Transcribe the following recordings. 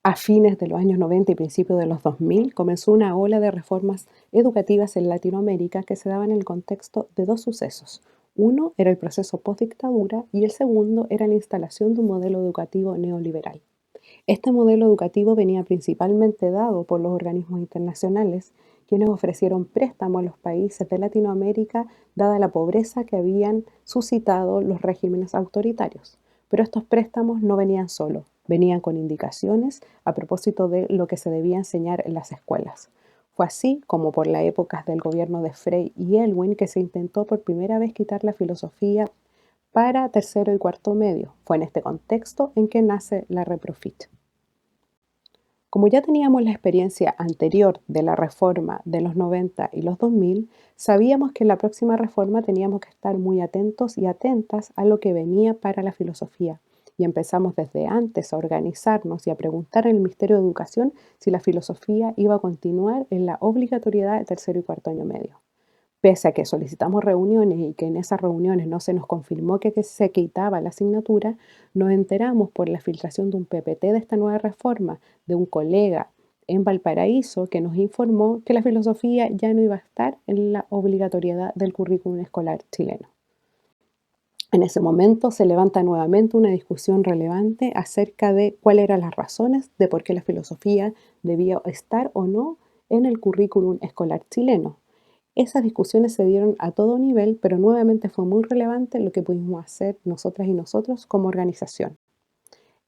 A fines de los años 90 y principios de los 2000 comenzó una ola de reformas educativas en Latinoamérica que se daban en el contexto de dos sucesos. Uno era el proceso postdictadura y el segundo era la instalación de un modelo educativo neoliberal. Este modelo educativo venía principalmente dado por los organismos internacionales, quienes ofrecieron préstamos a los países de Latinoamérica dada la pobreza que habían suscitado los regímenes autoritarios. Pero estos préstamos no venían solos, venían con indicaciones a propósito de lo que se debía enseñar en las escuelas. Fue así como por las épocas del gobierno de Frei y Elwin que se intentó por primera vez quitar la filosofía para tercero y cuarto medio. Fue en este contexto en que nace la Reprofit. Como ya teníamos la experiencia anterior de la reforma de los 90 y los 2000, sabíamos que en la próxima reforma teníamos que estar muy atentos y atentas a lo que venía para la filosofía. Y empezamos desde antes a organizarnos y a preguntar en el Ministerio de Educación si la filosofía iba a continuar en la obligatoriedad de tercero y cuarto año medio. Pese a que solicitamos reuniones y que en esas reuniones no se nos confirmó que se quitaba la asignatura, nos enteramos por la filtración de un PPT de esta nueva reforma de un colega en Valparaíso que nos informó que la filosofía ya no iba a estar en la obligatoriedad del currículum escolar chileno. En ese momento se levanta nuevamente una discusión relevante acerca de cuáles eran las razones de por qué la filosofía debía estar o no en el currículum escolar chileno. Esas discusiones se dieron a todo nivel, pero nuevamente fue muy relevante lo que pudimos hacer nosotras y nosotros como organización.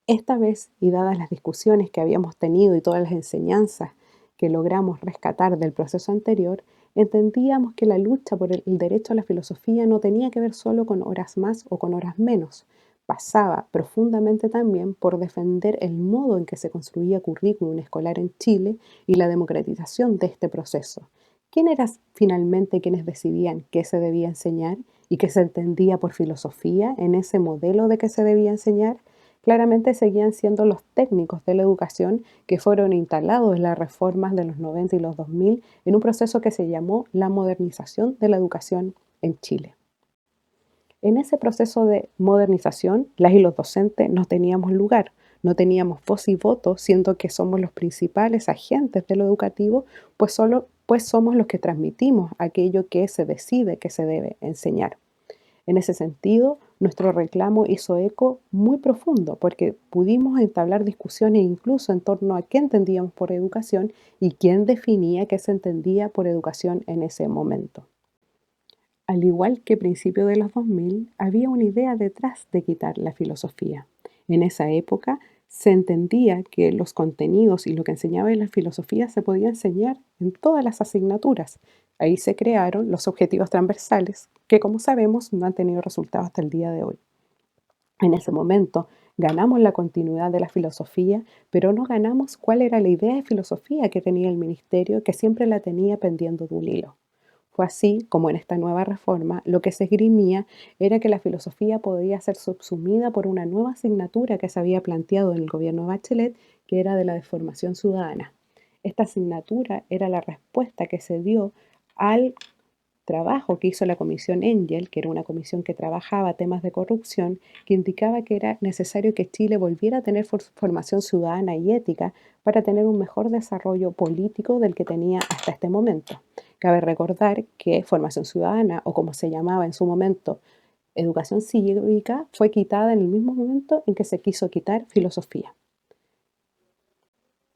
Esta vez, y dadas las discusiones que habíamos tenido y todas las enseñanzas que logramos rescatar del proceso anterior, entendíamos que la lucha por el derecho a la filosofía no tenía que ver solo con horas más o con horas menos. Pasaba profundamente también por defender el modo en que se construía currículum escolar en Chile y la democratización de este proceso. ¿Quién eran finalmente quienes decidían qué se debía enseñar y qué se entendía por filosofía en ese modelo de qué se debía enseñar? Claramente seguían siendo los técnicos de la educación que fueron instalados en las reformas de los 90 y los 2000 en un proceso que se llamó la modernización de la educación en Chile. En ese proceso de modernización, las y los docentes no teníamos lugar, no teníamos voz y voto, siendo que somos los principales agentes de lo educativo, pues somos los que transmitimos aquello que se decide que se debe enseñar. En ese sentido, nuestro reclamo hizo eco muy profundo porque pudimos entablar discusiones incluso en torno a qué entendíamos por educación y quién definía qué se entendía por educación en ese momento. Al igual que a principios de los 2000, había una idea detrás de quitar la filosofía. En esa época se entendía que los contenidos y lo que enseñaba en la filosofía se podía enseñar en todas las asignaturas. Ahí se crearon los objetivos transversales, que como sabemos no han tenido resultados hasta el día de hoy. En ese momento ganamos la continuidad de la filosofía, pero no ganamos cuál era la idea de filosofía que tenía el ministerio, que siempre la tenía pendiendo de un hilo. Fue así como en esta nueva reforma lo que se esgrimía era que la filosofía podía ser subsumida por una nueva asignatura que se había planteado en el gobierno de Bachelet, que era de la de formación ciudadana. Esta asignatura era la respuesta que se dio al trabajo que hizo la Comisión Engel, que era una comisión que trabajaba temas de corrupción, que indicaba que era necesario que Chile volviera a tener formación ciudadana y ética para tener un mejor desarrollo político del que tenía hasta este momento. Cabe recordar que formación ciudadana, o como se llamaba en su momento, educación cívica, fue quitada en el mismo momento en que se quiso quitar filosofía.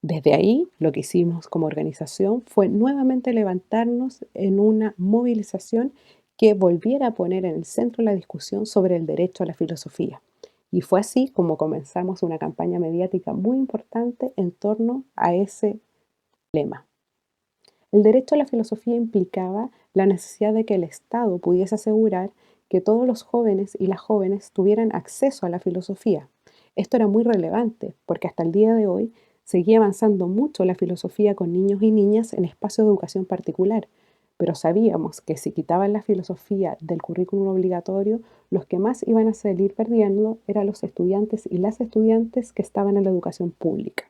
Desde ahí, lo que hicimos como organización fue nuevamente levantarnos en una movilización que volviera a poner en el centro la discusión sobre el derecho a la filosofía. Y fue así como comenzamos una campaña mediática muy importante en torno a ese lema. El derecho a la filosofía implicaba la necesidad de que el Estado pudiese asegurar que todos los jóvenes y las jóvenes tuvieran acceso a la filosofía. Esto era muy relevante porque hasta el día de hoy seguía avanzando mucho la filosofía con niños y niñas en espacios de educación particular, pero sabíamos que si quitaban la filosofía del currículum obligatorio, los que más iban a salir perdiendo eran los estudiantes y las estudiantes que estaban en la educación pública.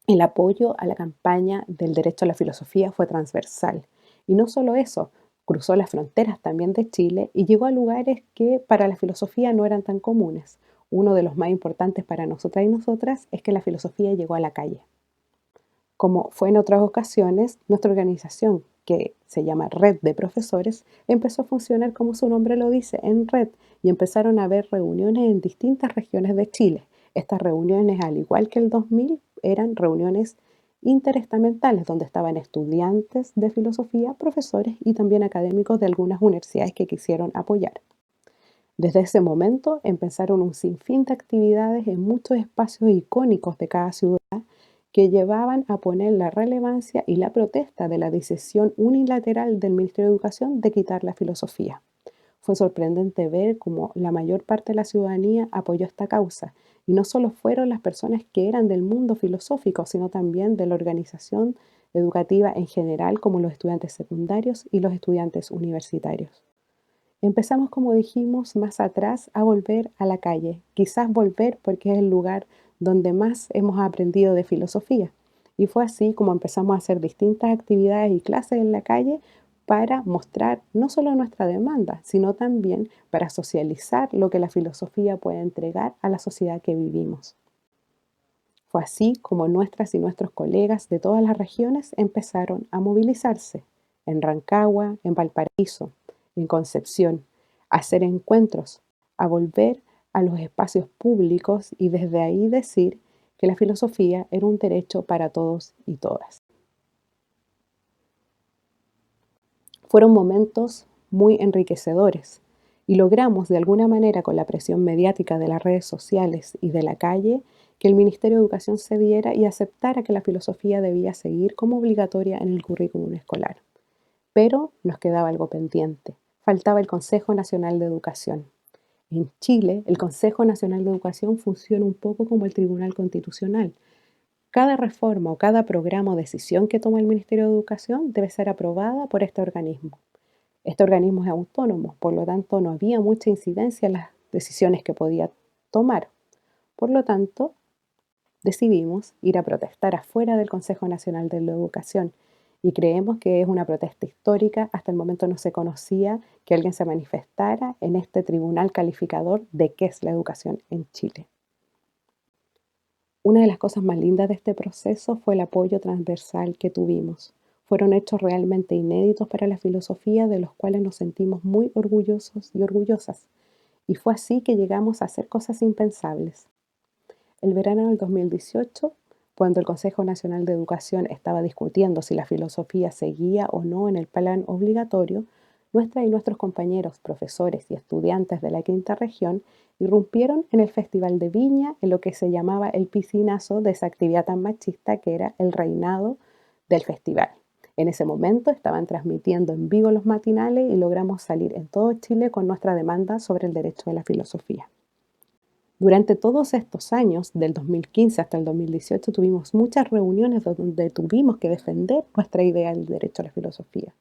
El apoyo a la campaña del derecho a la filosofía fue transversal. Y no solo eso, cruzó las fronteras también de Chile y llegó a lugares que para la filosofía no eran tan comunes. uno de los más importantes para nosotras y nosotras es que la filosofía llegó a la calle. Como fue en otras ocasiones, nuestra organización, que se llama Red de Profesores, empezó a funcionar como su nombre lo dice, en red, y empezaron a haber reuniones en distintas regiones de Chile. Estas reuniones, al igual que el 2000, eran reuniones interestamentales, donde estaban estudiantes de filosofía, profesores y también académicos de algunas universidades que quisieron apoyar. Desde ese momento empezaron un sinfín de actividades en muchos espacios icónicos de cada ciudad que llevaban a poner la relevancia y la protesta de la decisión unilateral del Ministerio de Educación de quitar la filosofía. Fue sorprendente ver cómo la mayor parte de la ciudadanía apoyó esta causa, y no solo fueron las personas que eran del mundo filosófico, sino también de la organización educativa en general, como los estudiantes secundarios y los estudiantes universitarios. Empezamos, como dijimos más atrás, a volver a la calle. Quizás volver porque es el lugar donde más hemos aprendido de filosofía. Y fue así como empezamos a hacer distintas actividades y clases en la calle para mostrar no solo nuestra demanda, sino también para socializar lo que la filosofía puede entregar a la sociedad que vivimos. Fue así como nuestras y nuestros colegas de todas las regiones empezaron a movilizarse en Rancagua, en Valparaíso, en Concepción, a hacer encuentros, a volver a los espacios públicos y desde ahí decir que la filosofía era un derecho para todos y todas. Fueron momentos muy enriquecedores y logramos de alguna manera con la presión mediática de las redes sociales y de la calle que el Ministerio de Educación cediera y aceptara que la filosofía debía seguir como obligatoria en el currículum escolar. Pero nos quedaba algo pendiente. Faltaba el Consejo Nacional de Educación. En Chile, el Consejo Nacional de Educación funciona un poco como el Tribunal Constitucional. Cada reforma o cada programa o decisión que toma el Ministerio de Educación debe ser aprobada por este organismo. Este organismo es autónomo, por lo tanto no había mucha incidencia en las decisiones que podía tomar. Por lo tanto, decidimos ir a protestar afuera del Consejo Nacional de la Educación y creemos que es una protesta histórica. Hasta el momento no se conocía que alguien se manifestara en este tribunal calificador de qué es la educación en Chile. Una de las cosas más lindas de este proceso fue el apoyo transversal que tuvimos. Fueron hechos realmente inéditos para la filosofía de los cuales nos sentimos muy orgullosos y orgullosas. Y fue así que llegamos a hacer cosas impensables. El verano del 2018, cuando el Consejo Nacional de Educación estaba discutiendo si la filosofía seguía o no en el plan obligatorio, nuestra y nuestros compañeros, profesores y estudiantes de la quinta región irrumpieron en el Festival de Viña en lo que se llamaba el piscinazo de esa actividad tan machista que era el reinado del festival. En ese momento estaban transmitiendo en vivo los matinales y logramos salir en todo Chile con nuestra demanda sobre el derecho de la filosofía. Durante todos estos años, del 2015 hasta el 2018, tuvimos muchas reuniones donde tuvimos que defender nuestra idea del derecho a la filosofía.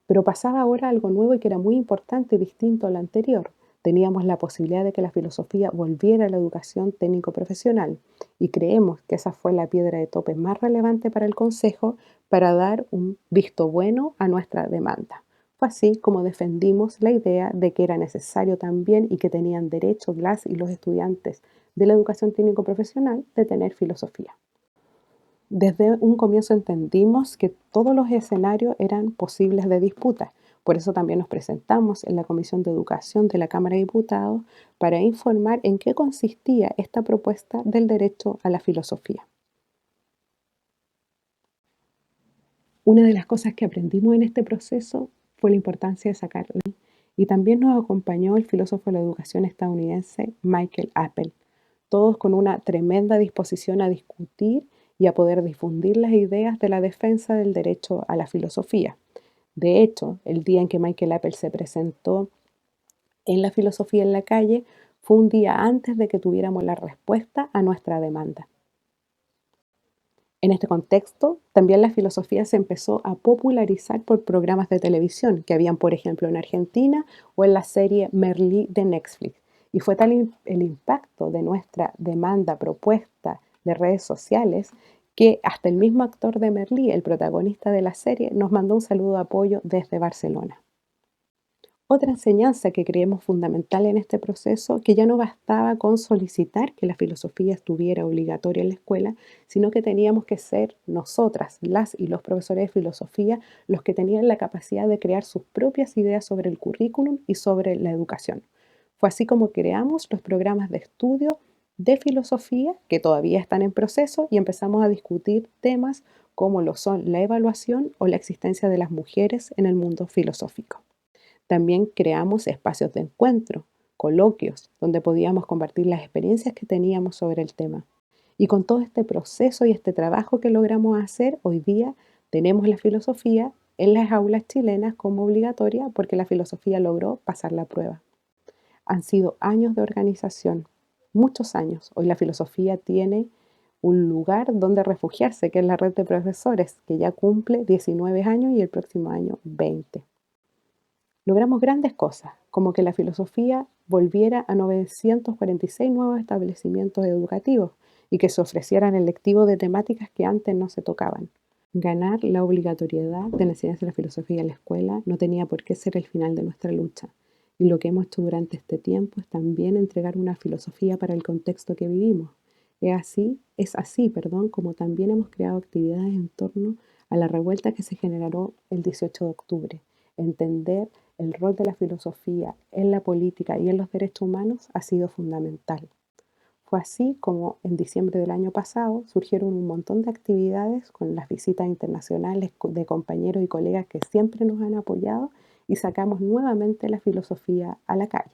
Pero pasaba ahora algo nuevo y que era muy importante y distinto a lo anterior. Teníamos la posibilidad de que la filosofía volviera a la educación técnico-profesional y creemos que esa fue la piedra de tope más relevante para el Consejo para dar un visto bueno a nuestra demanda. Fue así como defendimos la idea de que era necesario también y que tenían derecho las y los estudiantes de la educación técnico-profesional de tener filosofía. Desde un comienzo entendimos que todos los escenarios eran posibles de disputa. Por eso también nos presentamos en la Comisión de Educación de la Cámara de Diputados para informar en qué consistía esta propuesta del derecho a la filosofía. Una de las cosas que aprendimos en este proceso fue la importancia de sacarla. Y también nos acompañó el filósofo de la educación estadounidense Michael Appel, todos con una tremenda disposición a discutir y a poder difundir las ideas de la defensa del derecho a la filosofía. De hecho, el día en que Michael Appel se presentó en la filosofía en la calle fue un día antes de que tuviéramos la respuesta a nuestra demanda. En este contexto, también la filosofía se empezó a popularizar por programas de televisión que habían, por ejemplo, en Argentina o en la serie Merlí de Netflix. Y fue tal el impacto de nuestra demanda propuesta de redes sociales que hasta el mismo actor de Merlí, el protagonista de la serie, nos mandó un saludo de apoyo desde Barcelona. Otra enseñanza que creemos fundamental en este proceso, que ya no bastaba con solicitar que la filosofía estuviera obligatoria en la escuela, sino que teníamos que ser nosotras, las y los profesores de filosofía, los que tenían la capacidad de crear sus propias ideas sobre el currículum y sobre la educación. Fue así como creamos los programas de estudio de filosofía, que todavía están en proceso, y empezamos a discutir temas como lo son la evaluación o la existencia de las mujeres en el mundo filosófico. También creamos espacios de encuentro, coloquios, donde podíamos compartir las experiencias que teníamos sobre el tema. Y con todo este proceso y este trabajo que logramos hacer, hoy día tenemos la filosofía en las aulas chilenas como obligatoria porque la filosofía logró pasar la prueba. Han sido años de organización, muchos años. Hoy la filosofía tiene un lugar donde refugiarse, que es la red de profesores, que ya cumple 19 años y el próximo año 20. Logramos grandes cosas, como que la filosofía volviera a 946 nuevos establecimientos educativos y que se ofrecieran electivos de temáticas que antes no se tocaban. Ganar la obligatoriedad de la enseñanza de la filosofía en la escuela no tenía por qué ser el final de nuestra lucha. Y lo que hemos hecho durante este tiempo es también entregar una filosofía para el contexto que vivimos. Es así, como también hemos creado actividades en torno a la revuelta que se generó el 18 de octubre. Entender el rol de la filosofía en la política y en los derechos humanos ha sido fundamental. Fue así como en diciembre del año pasado surgieron un montón de actividades con las visitas internacionales de compañeros y colegas que siempre nos han apoyado y sacamos nuevamente la filosofía a la calle.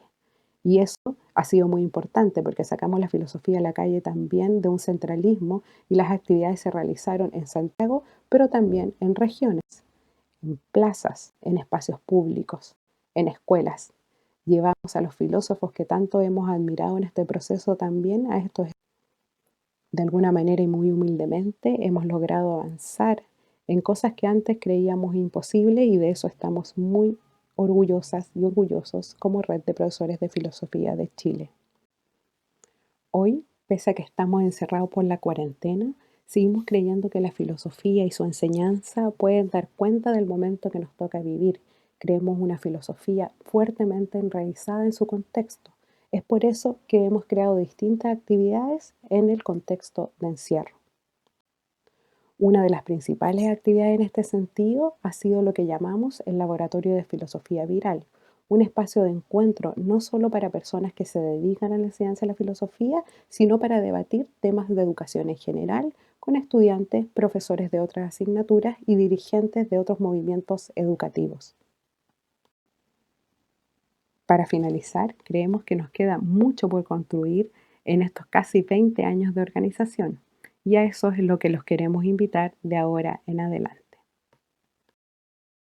Y eso ha sido muy importante porque sacamos la filosofía a la calle también de un centralismo y las actividades se realizaron en Santiago, pero también en regiones, en plazas, en espacios públicos, en escuelas. Llevamos a los filósofos que tanto hemos admirado en este proceso también a estos. De alguna manera y muy humildemente hemos logrado avanzar en cosas que antes creíamos imposibles y de eso estamos muy orgullosas y orgullosos como Red de Profesores de Filosofía de Chile. Hoy, pese a que estamos encerrados por la cuarentena, seguimos creyendo que la filosofía y su enseñanza pueden dar cuenta del momento que nos toca vivir. Creemos una filosofía fuertemente enraizada en su contexto. Es por eso que hemos creado distintas actividades en el contexto de encierro. Una de las principales actividades en este sentido ha sido lo que llamamos el Laboratorio de Filosofía Viral, un espacio de encuentro no solo para personas que se dedican a la enseñanza de la filosofía, sino para debatir temas de educación en general con estudiantes, profesores de otras asignaturas y dirigentes de otros movimientos educativos. Para finalizar, creemos que nos queda mucho por construir en estos casi 20 años de organización, y a eso es lo que los queremos invitar de ahora en adelante.